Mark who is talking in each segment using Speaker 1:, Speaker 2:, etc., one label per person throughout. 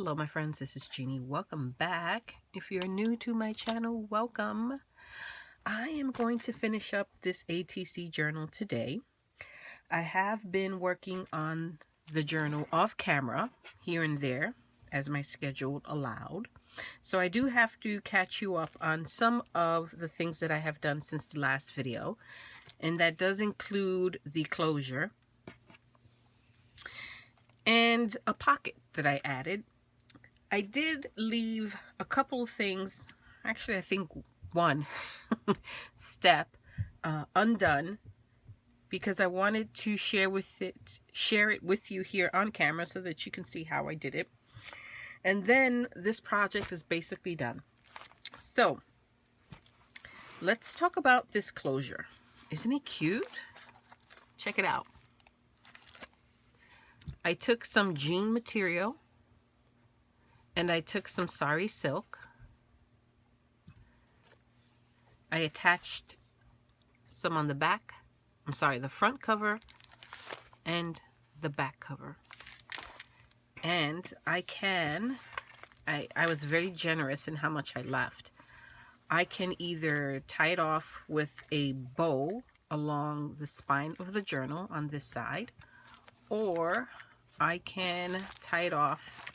Speaker 1: Hello my friends, this is Jeannie. Welcome back. If you're new to my channel, welcome. I am going to finish up this ATC journal today. I have been working on the journal off camera here and there as my schedule allowed. So I do have to catch you up on some of the things that I have done since the last video. And that does include the closure and a pocket that I added. I did leave a couple of things, actually I think one step undone, because I wanted to share it with you here on camera so that you can see how I did it. And then this project is basically done. So let's talk about this closure. Isn't it cute? Check it out. I took some jean material and I took some sari silk. I attached some on the back, the front cover and the back cover. And I was very generous in how much I left. I can either tie it off with a bow along the spine of the journal on this side, or I can tie it off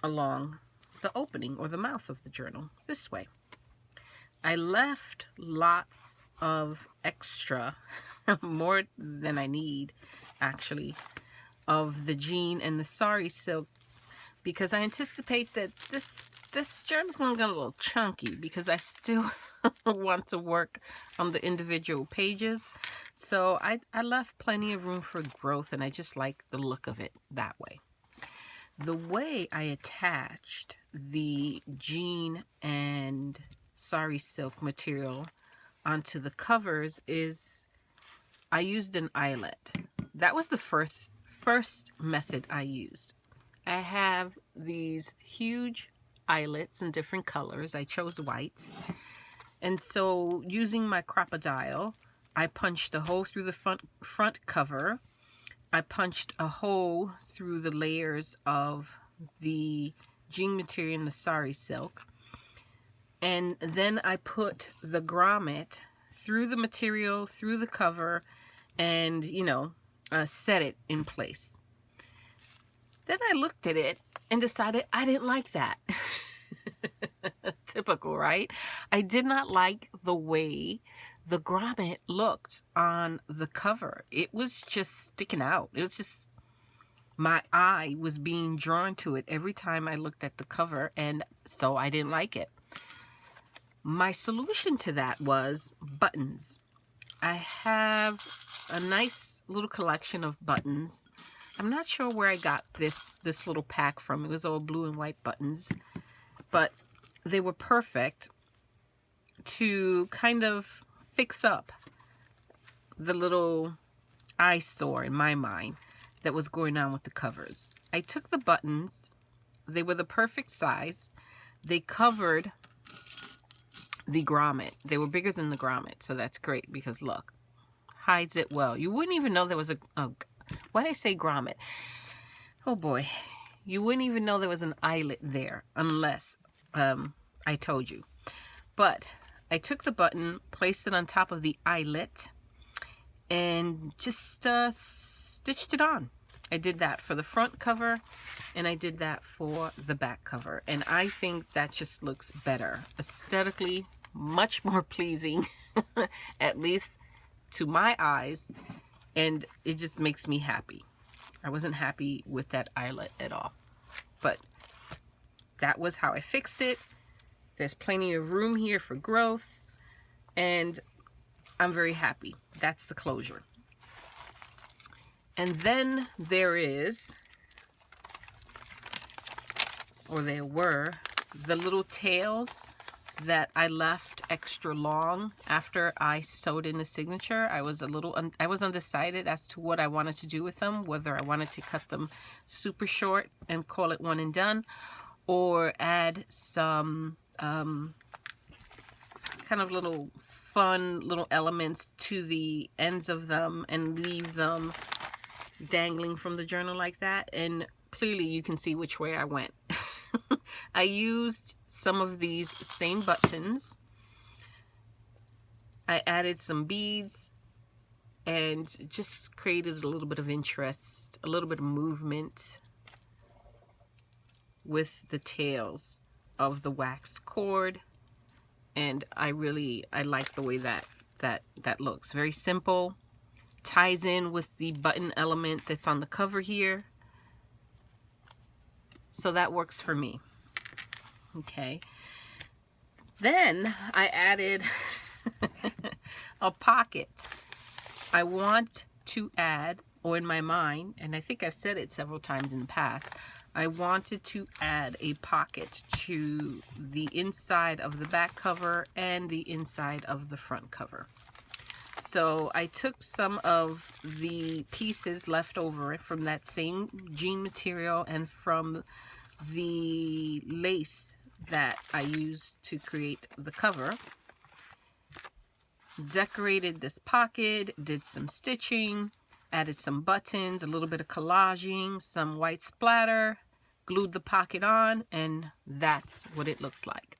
Speaker 1: along the opening or the mouth of the journal this way. I left lots of extra, more than I need actually, of the jean and the sari silk, because I anticipate that this journal's going to get a little chunky because I still want to work on the individual pages. So I left plenty of room for growth, and I just like the look of it that way. The way I attached the jean and sari silk material onto the covers is I used an eyelet. That was the first method I used. I have these huge eyelets in different colors. I chose white. And so using my crocodile, I punched a hole through the front cover. I punched a hole through the layers of the jean material and the sari silk. And then I put the grommet through the material, through the cover, and, set it in place. Then I looked at it and decided I didn't like that. Typical, right? I did not like the way the grommet looked on the cover. It was just sticking out. It was just, my eye was being drawn to it every time I looked at the cover, and so I didn't like it. My solution to that was buttons. I have a nice little collection of buttons. I'm not sure where I got this little pack from. It was all blue and white buttons, but they were perfect to kind of fix up the little eyesore in my mind that was going on with the covers. I took the buttons. They were the perfect size. They covered the grommet. They were bigger than the grommet, so that's great because look, hides it well. You wouldn't even know there was why did I say grommet? Oh boy, you wouldn't even know there was an eyelet there unless I told you. But I took the button, placed it on top of the eyelet, and just stitched it on. I did that for the front cover, and I did that for the back cover. And I think that just looks better. Aesthetically, much more pleasing, at least to my eyes, and it just makes me happy. I wasn't happy with that eyelet at all, but that was how I fixed it. There's plenty of room here for growth, and I'm very happy. That's the closure. And then there were the little tails that I left extra long after I sewed in the signature. I was undecided as to what I wanted to do with them, whether I wanted to cut them super short and call it one and done, or add some kind of little fun little elements to the ends of them and leave them dangling from the journal like that. And clearly you can see which way I went. I used some of these same buttons. I added some beads and just created a little bit of interest, a little bit of movement with the tails of the wax cord. And I like the way that looks. Very simple. Ties in with the button element that's on the cover here. So that works for me. Okay. Then I added a pocket. I want to add, or in my mind, and I think I've said it several times in the past, I wanted to add a pocket to the inside of the back cover and the inside of the front cover. So I took some of the pieces left over from that same jean material and from the lace that I used to create the cover. Decorated this pocket, did some stitching, added some buttons, a little bit of collaging, some white splatter, glued the pocket on, and that's what it looks like.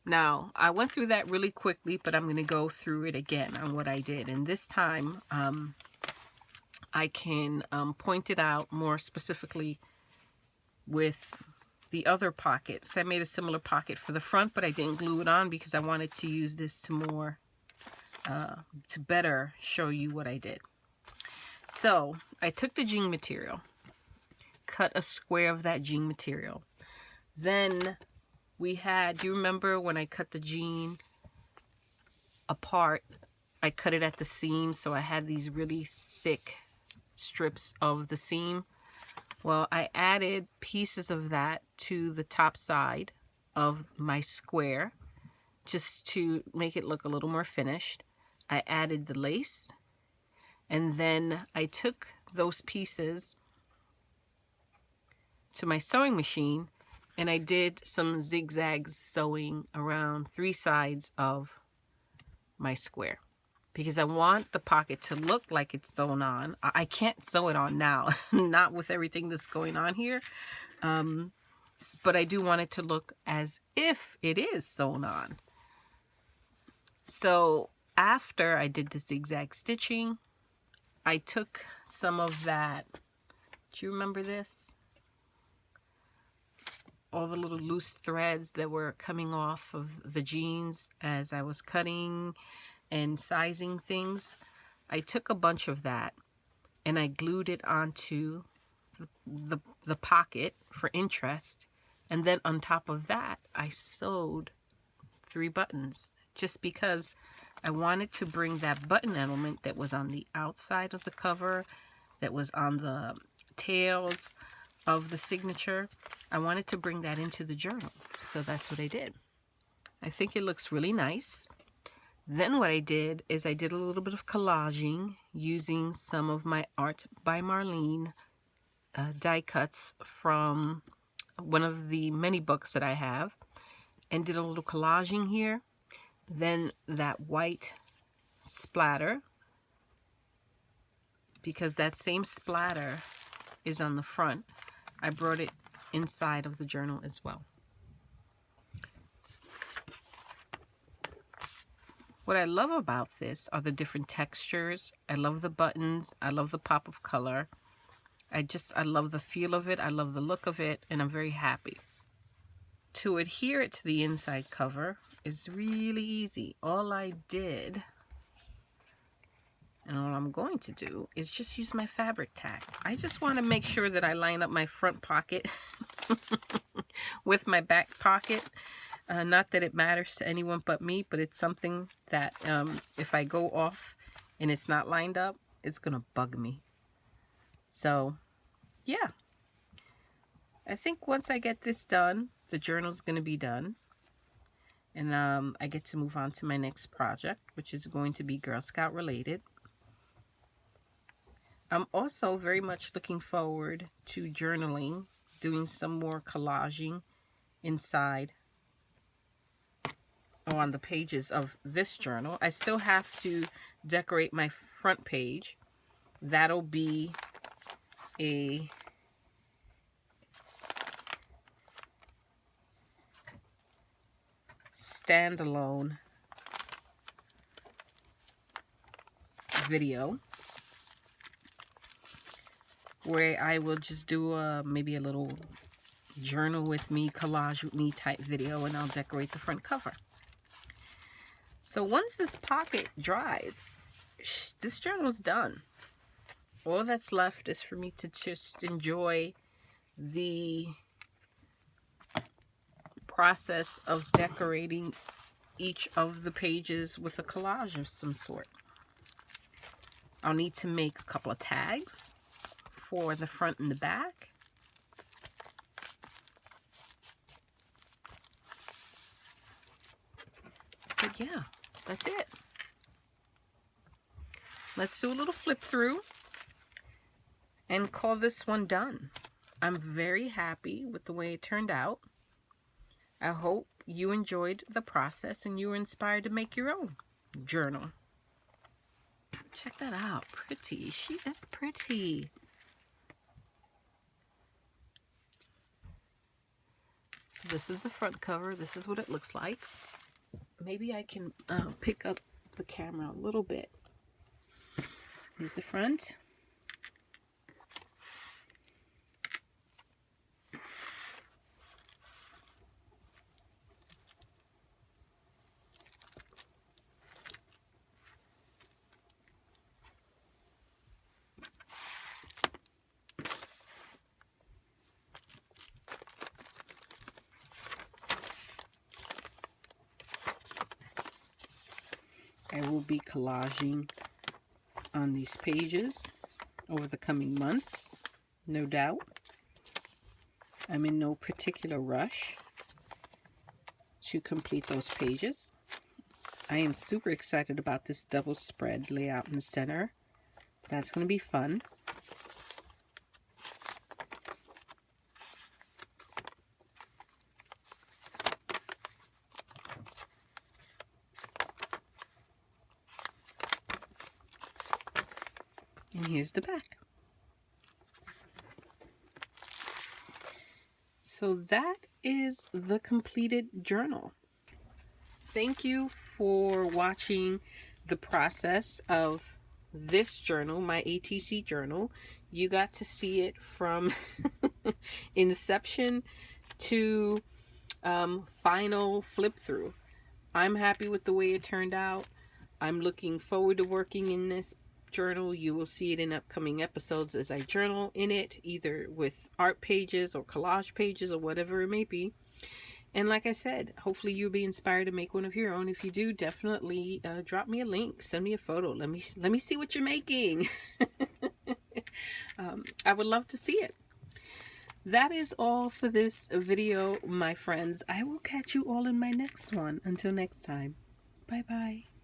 Speaker 1: Now, I went through that really quickly, but I'm going to go through it again on what I did. And this time, I can point it out more specifically with the other pockets. I made a similar pocket for the front, but I didn't glue it on because I wanted to use this to better show you what I did. So I took the jean material, cut a square of that jean material. Then we had, do you remember when I cut the jean apart, I cut it at the seam, so I had these really thick strips of the seam. Well, I added pieces of that to the top side of my square just to make it look a little more finished. I added the lace, and then I took those pieces to my sewing machine and I did some zigzag sewing around 3 sides of my square, because I want the pocket to look like it's sewn on. I can't sew it on now, not with everything that's going on here. But I do want it to look as if it is sewn on. So after I did the zigzag stitching, I took some of that, do you remember this? All the little loose threads that were coming off of the jeans as I was cutting and sizing things. I took a bunch of that and I glued it onto the pocket for interest, and then on top of that I sewed 3 buttons, just because I wanted to bring that button element that was on the outside of the cover, that was on the tails of the signature. I wanted to bring that into the journal, so that's what I did. I think it looks really nice. Then what I did is I did a little bit of collaging using some of my Art by Marlene die cuts from one of the many books that I have, and did a little collaging here. Then that white splatter, because that same splatter is on the front, I brought it inside of the journal as well. What I love about this are the different textures. I love the buttons. I love the pop of color. I love the feel of it. I love the look of it, and I'm very happy. To adhere it to the inside cover is really easy. All I did, and all I'm going to do, is just use my fabric tack. I just want to make sure that I line up my front pocket with my back pocket. Not that it matters to anyone but me, but it's something that if I go off and it's not lined up, it's going to bug me. So, yeah. I think once I get this done, the journal's going to be done. And I get to move on to my next project, which is going to be Girl Scout related. I'm also very much looking forward to journaling, doing some more collaging inside or on the pages of this journal. I still have to decorate my front page. That'll be a standalone video where I will just do maybe a little journal with me, collage with me type video, and I'll decorate the front cover. So once this pocket dries, this journal is done. All that's left is for me to just enjoy the process of decorating each of the pages with a collage of some sort. I'll need to make a couple of tags for the front and the back. But yeah, that's it. Let's do a little flip through and call this one done. I'm very happy with the way it turned out. I hope you enjoyed the process and you were inspired to make your own journal. Check that out. Pretty. She is pretty. So this is the front cover. This is what it looks like. Maybe I can pick up the camera a little bit. Here's the front. I will be collaging on these pages over the coming months, no doubt. I'm in no particular rush to complete those pages. I am super excited about this double spread layout in the center. That's going to be fun. And here's the back. So that is the completed journal. Thank you for watching the process of this journal, my ATC journal. You got to see it from inception to final flip through. I'm happy with the way it turned out. I'm looking forward to working in this journal. You will see it in upcoming episodes as I journal in it, either with art pages or collage pages or whatever it may be. And like I said, hopefully you'll be inspired to make one of your own. If you do, definitely drop me a link, send me a photo, let me see what you're making. I would love to see it. That is all for this video, my friends. I will catch you all in my next one. Until next time, bye bye.